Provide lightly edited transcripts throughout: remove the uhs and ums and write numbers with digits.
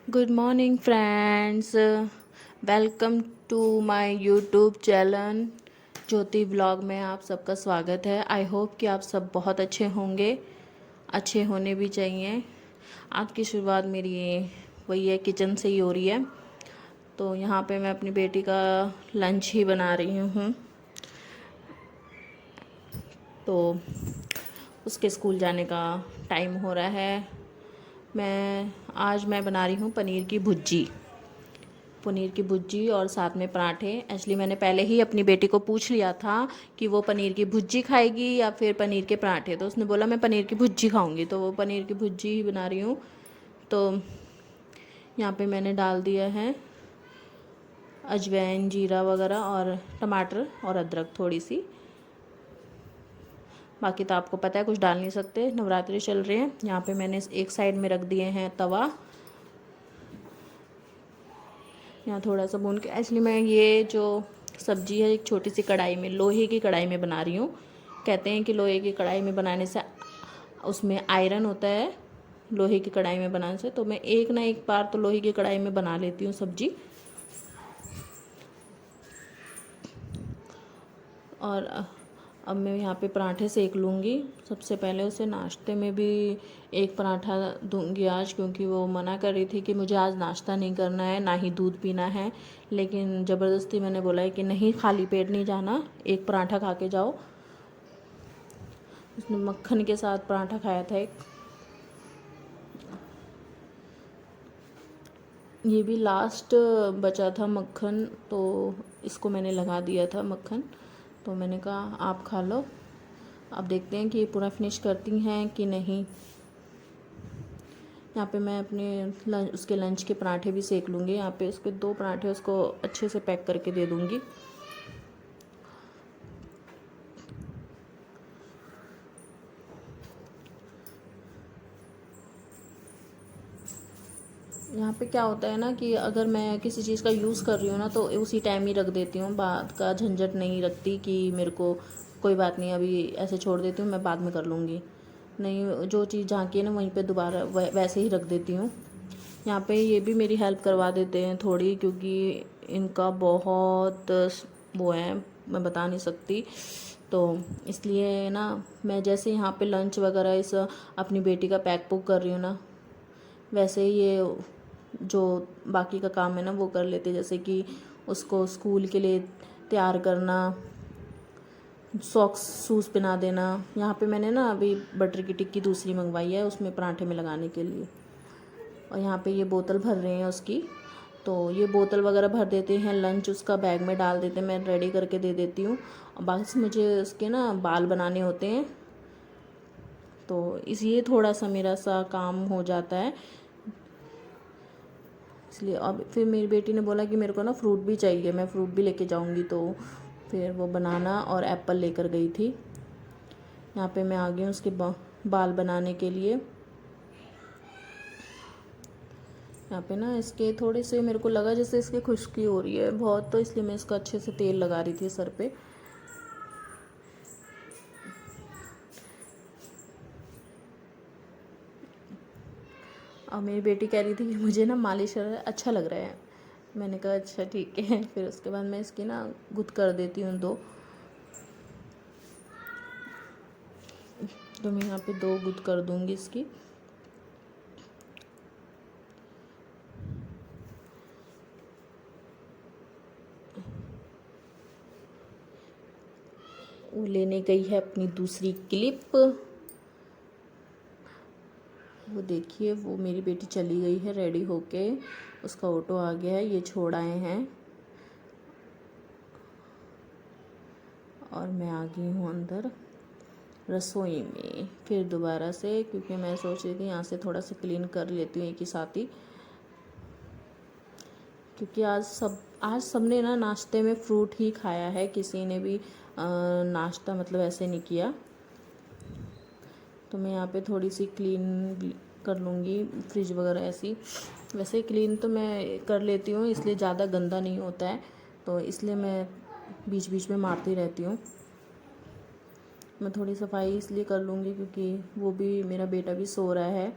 Good morning friends, welcome to my YouTube channel Jyoti vlog में आप सबका स्वागत है। आई होप कि आप सब बहुत अच्छे होंगे, अच्छे होने भी चाहिए। आज की शुरुआत मेरी वही है, किचन से ही हो रही है। तो यहाँ पे मैं अपनी बेटी का लंच ही बना रही हूँ। तो उसके स्कूल जाने का टाइम हो रहा है। आज मैं बना रही हूँ पनीर की भुर्जी और साथ में पराठे। एक्चुअली मैंने पहले ही अपनी बेटी को पूछ लिया था कि वो पनीर की भुर्जी खाएगी या फिर पनीर के पराठे, तो उसने बोला मैं पनीर की भुर्जी खाऊंगी, तो वो पनीर की भुर्जी ही बना रही हूँ। तो यहाँ पे मैंने डाल दिया है अजवाइन, जीरा वगैरह और टमाटर और अदरक थोड़ी सी। बाकी तो आपको पता है कुछ डाल नहीं सकते, नवरात्रि चल रहे हैं। यहाँ पे मैंने एक साइड में रख दिए हैं तवा, यहाँ थोड़ा सा भून के। एक्चुअली मैं ये जो सब्ज़ी है एक छोटी सी कढ़ाई में, लोहे की कढ़ाई में बना रही हूँ। कहते हैं कि लोहे की कढ़ाई में बनाने से उसमें आयरन होता है, लोहे की कढ़ाई में बनाने से। तो मैं एक ना एक बार तो लोहे की कढ़ाई में बना लेती हूँ सब्ज़ी। और अब मैं यहाँ पे पराठे सेक लूँगी। सबसे पहले उसे नाश्ते में भी एक पराठा दूँगी आज, क्योंकि वो मना कर रही थी कि मुझे आज नाश्ता नहीं करना है, ना ही दूध पीना है। लेकिन ज़बरदस्ती मैंने बोला है कि नहीं, खाली पेट नहीं जाना, एक पराठा खा के जाओ। उसने मक्खन के साथ पराठा खाया था एक। ये भी लास्ट बचा था मक्खन, तो इसको मैंने लगा दिया था मक्खन। तो मैंने कहा आप खा लो। अब देखते हैं कि ये पूरा फिनिश करती हैं कि नहीं। यहाँ पे मैं अपने उसके लंच के पराठे भी सेक लूँगी। यहाँ पे उसके 2 पराठे उसको अच्छे से पैक करके दे दूँगी। यहाँ पे क्या होता है ना कि अगर मैं किसी चीज़ का यूज़ कर रही हूँ ना, तो उसी टाइम ही रख देती हूँ, बाद का झंझट नहीं रखती कि मेरे को कोई बात नहीं, अभी ऐसे छोड़ देती हूँ, मैं बाद में कर लूँगी। नहीं, जो चीज़ जहाँ की है ना वहीं पे दोबारा वैसे ही रख देती हूँ। यहाँ पे ये भी मेरी हेल्प करवा देते हैं थोड़ी, क्योंकि इनका बहुत वो है, मैं बता नहीं सकती। तो इसलिए ना मैं जैसे यहाँ पे लंच वगैरह इस अपनी बेटी का पैक पुक कर रही हूँ ना, वैसे ही ये जो बाकी का काम है ना वो कर लेते, जैसे कि उसको स्कूल के लिए तैयार करना, सॉक्स शूज़ पहना देना। यहाँ पे मैंने ना अभी बटर की टिक्की दूसरी मंगवाई है उसमें पराठे में लगाने के लिए। और यहाँ पे ये बोतल भर रहे हैं उसकी, तो ये बोतल वगैरह भर देते हैं, लंच उसका बैग में डाल देते हैं, मैं रेडी करके दे देती हूँ। और बाकी मुझे उसके ना बाल बनाने होते हैं, तो इसलिए थोड़ा सा मेरा सा काम हो जाता है। इसलिए अब फिर मेरी बेटी ने बोला कि मेरे को ना फ्रूट भी चाहिए, मैं फ्रूट भी लेके जाऊंगी, तो फिर वो बनाना और एप्पल लेकर गई थी। यहाँ पे मैं आ गई हूँ उसके बाल बनाने के लिए। यहाँ पे ना इसके थोड़े से मेरे को लगा जैसे इसकी खुश्की हो रही है बहुत, तो इसलिए मैं इसका अच्छे से तेल लगा रही थी सर पे। और मेरी बेटी कह रही थी कि मुझे ना मालिश अच्छा लग रहा है। मैंने कहा अच्छा ठीक है। फिर उसके बाद मैं इसकी ना गुद कर देती हूँ 2। तो मैं यहाँ पे 2 गुद कर दूँगी इसकी। वो लेने गई है अपनी दूसरी क्लिप। वो देखिए, वो मेरी बेटी चली गई है रेडी होके, उसका ऑटो आ गया है, ये छोड़ आए हैं और मैं आ गई हूँ अंदर रसोई में फिर दोबारा से, क्योंकि मैं सोच रही थी यहाँ से थोड़ा सा क्लीन कर लेती हूँ एक ही साथ ही। क्योंकि आज सबने ना नाश्ते में फ्रूट ही खाया है, किसी ने भी नाश्ता मतलब ऐसे नहीं किया। तो मैं यहाँ पे थोड़ी सी क्लीन कर लूँगी फ्रिज वगैरह ऐसी। वैसे क्लीन तो मैं कर लेती हूँ, इसलिए ज़्यादा गंदा नहीं होता है, तो इसलिए मैं बीच बीच में मारती रहती हूँ। मैं थोड़ी सफाई इसलिए कर लूँगी क्योंकि वो भी, मेरा बेटा भी सो रहा है।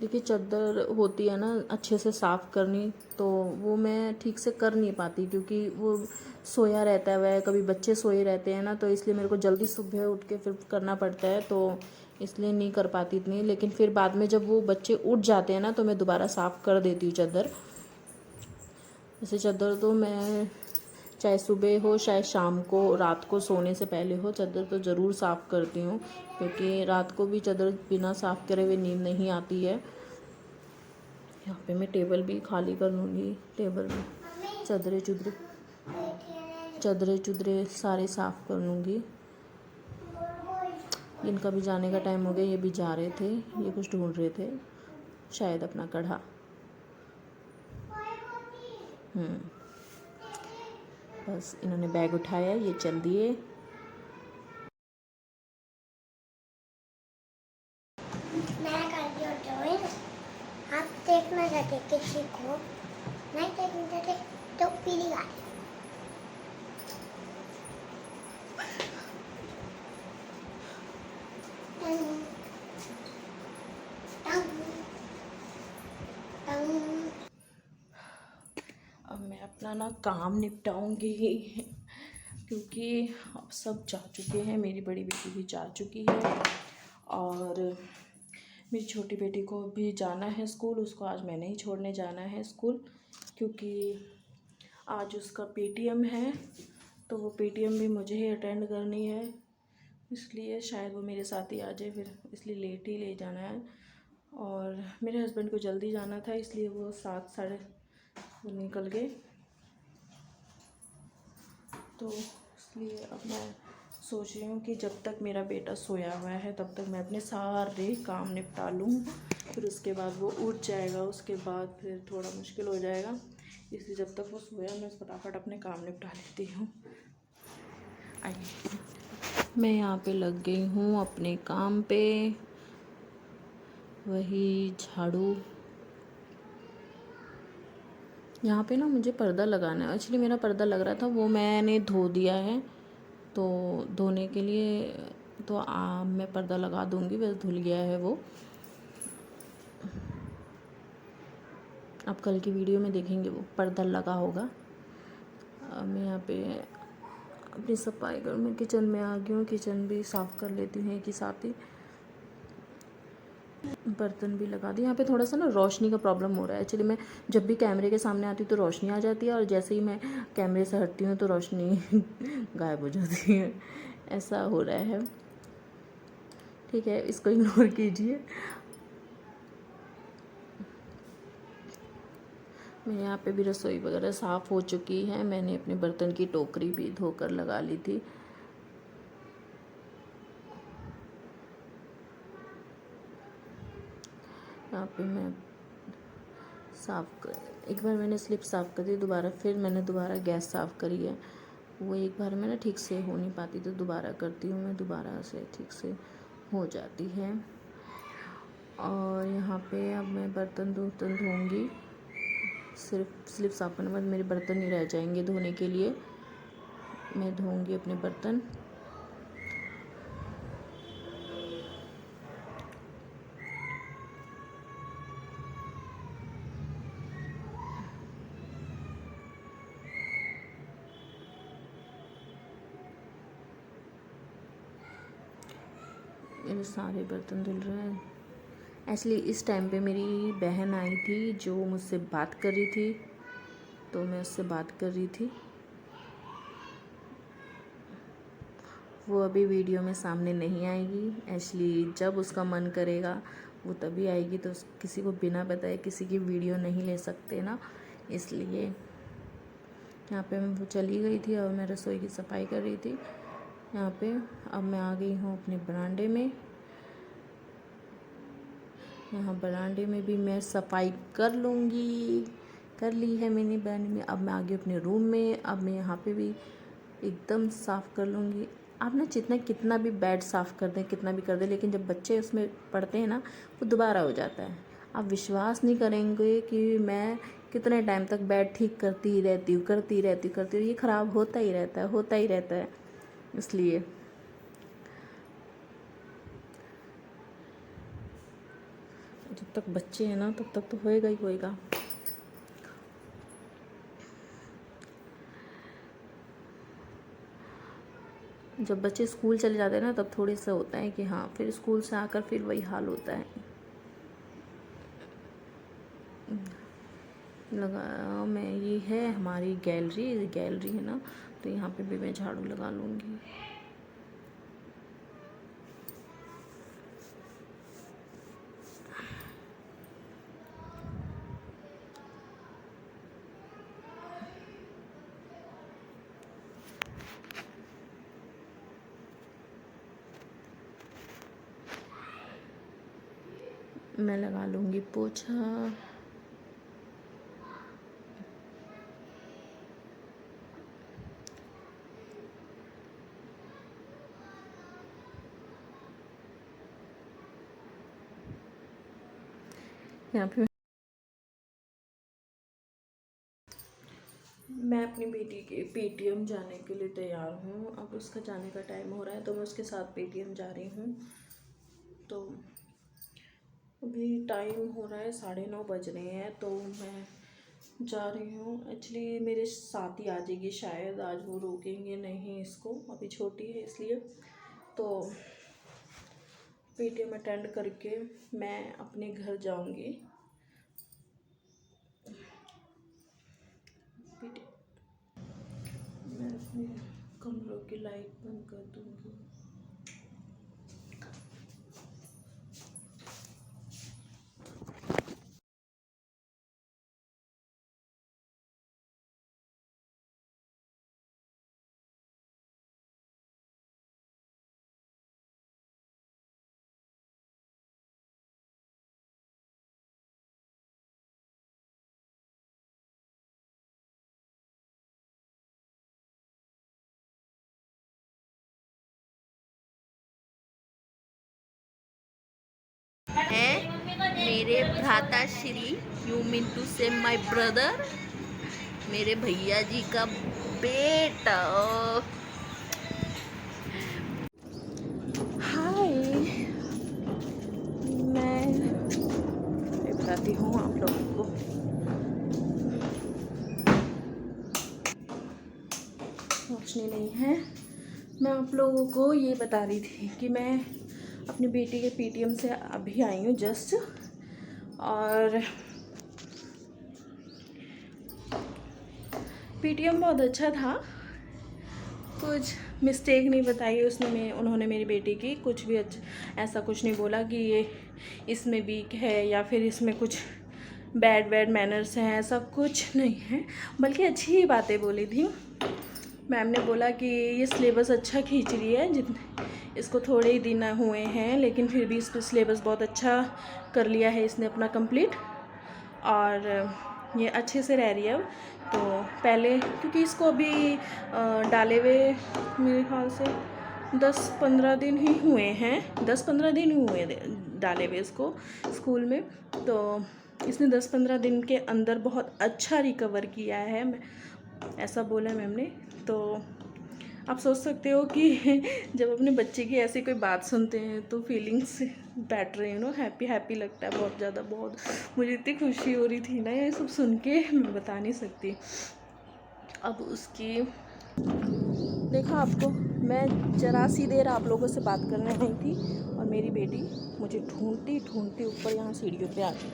देखिए चादर होती है ना अच्छे से साफ़ करनी, तो वो मैं ठीक से कर नहीं पाती क्योंकि वो सोया रहता है वह, कभी बच्चे सोए रहते हैं ना, तो इसलिए मेरे को जल्दी सुबह उठ के फिर करना पड़ता है, तो इसलिए नहीं कर पाती इतनी। लेकिन फिर बाद में जब वो बच्चे उठ जाते हैं ना तो मैं दोबारा साफ़ कर देती हूँ चादर। वैसे चादर तो मैं चाहे सुबह हो चाहे शाम को, रात को सोने से पहले हो, चादर तो ज़रूर साफ़ करती हूँ क्योंकि रात को भी चादर बिना साफ़ करे हुए नींद नहीं आती है। यहाँ पे मैं टेबल भी खाली कर लूँगी, टेबल में चादरे चुदरे सारे साफ़ कर लूँगी। इनका भी जाने का टाइम हो गया, ये भी जा रहे थे, ये कुछ ढूंढ रहे थे शायद अपना कढ़ा। बस इन्होंने बैग उठाया, ये चल दिए। मैं कर रही हूँ ड्राइंग, आप देखना चाहते किसी को नहीं देखना चाहते तो पीली गाड़ी। अब मैं अपना ना काम निपटाऊंगी क्योंकि अब सब जा चुके हैं, मेरी बड़ी बेटी भी जा चुकी है और मेरी छोटी बेटी को भी जाना है स्कूल। उसको आज मैंने ही छोड़ने जाना है स्कूल क्योंकि आज उसका पेटीएम है, तो वो पेटीएम भी मुझे ही अटेंड करनी है, इसलिए शायद वो मेरे साथ ही आ जाए, फिर इसलिए लेट ही ले जाना है। और मेरे हस्बैंड को जल्दी जाना था इसलिए वो 7 साढ़े निकल गए, तो इसलिए अब मैं सोच रही हूँ कि जब तक मेरा बेटा सोया हुआ है तब तक मैं अपने सारे काम निपटा लूँ, फिर उसके बाद वो उठ जाएगा, उसके बाद फिर थोड़ा मुश्किल हो जाएगा, इसलिए जब तक वो सोया मैं फटाफट अपने काम निपटा लेती हूँ। आइए, मैं यहाँ पे लग गई हूँ अपने काम पे, वही झाड़ू। यहाँ पे ना मुझे पर्दा लगाना है, एक्चुअली मेरा पर्दा लग रहा था वो मैंने धो दिया है, तो धोने के लिए तो मैं पर्दा लगा दूँगी, बस धुल गया है वो। अब कल की वीडियो में देखेंगे वो पर्दा लगा होगा। अब मैं यहाँ पे अपनी सफाई कर, मैं किचन में आ गई हूँ, किचन भी साफ़ कर लेती हूँ एक ही साथ ही, बर्तन भी लगा दी। यहाँ पे थोड़ा सा ना रोशनी का प्रॉब्लम हो रहा है, एक्चुअली मैं जब भी कैमरे के सामने आती हूँ तो रोशनी आ जाती है और जैसे ही मैं कैमरे से हटती हूँ तो रोशनी गायब हो जाती है, ऐसा हो रहा है। ठीक है, इसको इग्नोर कीजिए। मेरे यहाँ पे भी रसोई वगैरह साफ़ हो चुकी है, मैंने अपने बर्तन की टोकरी भी धोकर लगा ली थी। यहाँ पे मैं एक बार मैंने स्लिप साफ़ कर दी, दोबारा फिर मैंने दोबारा गैस साफ़ करी है, वो एक बार में ना ठीक से हो नहीं पाती तो दोबारा करती हूँ मैं, दोबारा से ठीक से हो जाती है। और यहाँ पे अब मैं बर्तन धोऊँगी, सिर्फ स्लिप साफ़ करने के बाद मेरे बर्तन ही रह जाएंगे धोने के लिए, मैं धोऊँगी अपने बर्तन। मेरे सारे बर्तन धुल रहे हैं। एक्चुअली इस टाइम पे मेरी बहन आई थी जो मुझसे बात कर रही थी, तो मैं उससे बात कर रही थी। वो अभी वीडियो में सामने नहीं आएगी, एक्चुअली जब उसका मन करेगा वो तभी आएगी, तो किसी को बिना बताए किसी की वीडियो नहीं ले सकते ना, इसलिए। यहाँ पे मैं वो चली गई थी और मैं रसोई की सफाई कर रही थी यहाँ पे। अब मैं आ गई हूँ अपने बरामदे में, यहाँ बरामदे में भी मैं सफाई कर लूँगी, कर ली है मैंने बरामदे में। अब मैं आ गई अपने रूम में, अब मैं यहाँ पे भी एकदम साफ़ कर लूँगी। आप ना कितना भी बेड साफ़ कर दें, कितना भी कर दें, लेकिन जब बच्चे उसमें पढ़ते हैं ना वो दोबारा हो जाता है। आप विश्वास नहीं करेंगे कि मैं कितने टाइम तक बेड ठीक करती ही रहती हूँ, ये ख़राब होता ही रहता है, इसलिए। जब तक बच्चे हैं ना तब तक तो होएगा ही होएगा। जब बच्चे स्कूल चले जाते हैं ना तब थोड़ी सा होता है कि हाँ, फिर स्कूल से आकर फिर वही हाल होता है। लगा मैं, ये है हमारी गैलरी है ना, तो यहाँ पे भी मैं झाड़ू लगा लूँगी। मैं लगा लूँगी पोछा। यहाँ पे मैं अपनी बेटी के पेटीएम जाने के लिए तैयार हूँ। अब उसका जाने का टाइम हो रहा है तो मैं उसके साथ पेटीएम जा रही हूँ। तो अभी टाइम हो रहा है 9:30 बज रहे हैं, तो मैं जा रही हूँ। एक्चुअली मेरे साथ ही आ जाएगी शायद, आज वो रोकेंगे नहीं इसको, अभी छोटी है इसलिए। तो पेटीएम अटेंड करके मैं अपने घर जाऊँगी। मैं अपने कमरों की लाइट बंद कर दूँगी। है मेरे भ्राता श्री, यू मीन टू से माय ब्रदर, मेरे भैया जी का बेटा। हाय, मैं बताती हूँ आप लोगों को। रोशनी नहीं है। मैं आप लोगों को ये बता रही थी कि मैं अपनी बेटी के पेटीएम से अभी आई हूँ जस्ट, और पेटीएम बहुत अच्छा था। कुछ मिस्टेक नहीं बताई उन्होंने मेरी बेटी की, कुछ भी ऐसा कुछ नहीं बोला कि ये इसमें वीक है या फिर इसमें कुछ बैड मैनर्स हैं, ऐसा कुछ नहीं है, बल्कि अच्छी ही बातें बोली थी। मैम ने बोला कि ये सिलेबस अच्छा खींच रही है, जितने इसको थोड़े ही दिन हुए हैं लेकिन फिर भी इस पर सिलेबस बहुत अच्छा कर लिया है इसने अपना कंप्लीट, और ये अच्छे से रह रही है अब। तो पहले क्योंकि इसको अभी डाले हुए मेरे ख्याल से 10-15 दिन ही हुए हैं, 10-15 दिन ही हुए डाले हुए इसको स्कूल में। तो इसने 10-15 दिन के अंदर बहुत अच्छा रिकवर किया है, ऐसा बोला मैम ने। तो आप सोच सकते हो कि जब अपने बच्चे की ऐसी कोई बात सुनते हैं तो फीलिंग्स बैठ रहे हैं, हैप्पी लगता है बहुत ज़्यादा। बहुत मुझे इतनी खुशी हो रही थी ना ये सब सुन के, मैं बता नहीं सकती। अब उसकी देखा आपको, मैं जरा सी देर आप लोगों से बात करने आई थी और मेरी बेटी मुझे ढूंढती ऊपर यहाँ सीढ़ियों पे आ गई।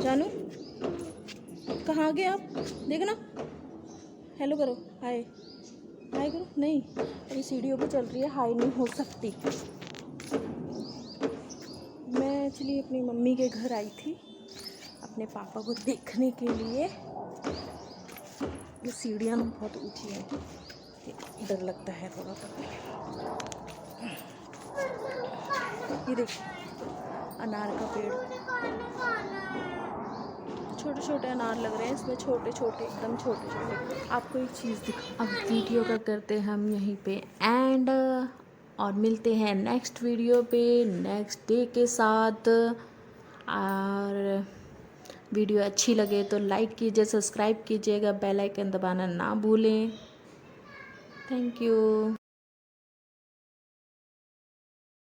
जानू कहाँ गए आप? देखना, हेलो करो, हाय करो। नहीं, अभी सीढ़ियों पे चल रही है, हाय नहीं हो सकती। मैं एक्चुअली अपनी मम्मी के घर आई थी अपने पापा को देखने के लिए। ये सीढ़ियाँ बहुत ऊंची हैं, डर लगता है थोड़ा सा। ये देखिए अनार का पेड़, छोटे अनार लग रहे हैं इसमें, छोटे एकदम छोटे। आपको एक चीज़ दिखा, अब वीडियो का करते हैं हम यहीं पे एंड, और मिलते हैं नेक्स्ट वीडियो पे नेक्स्ट डे के साथ। और वीडियो अच्छी लगे तो लाइक कीजिए, सब्सक्राइब कीजिएगा, बेल आइकन दबाना ना भूलें। Thank you.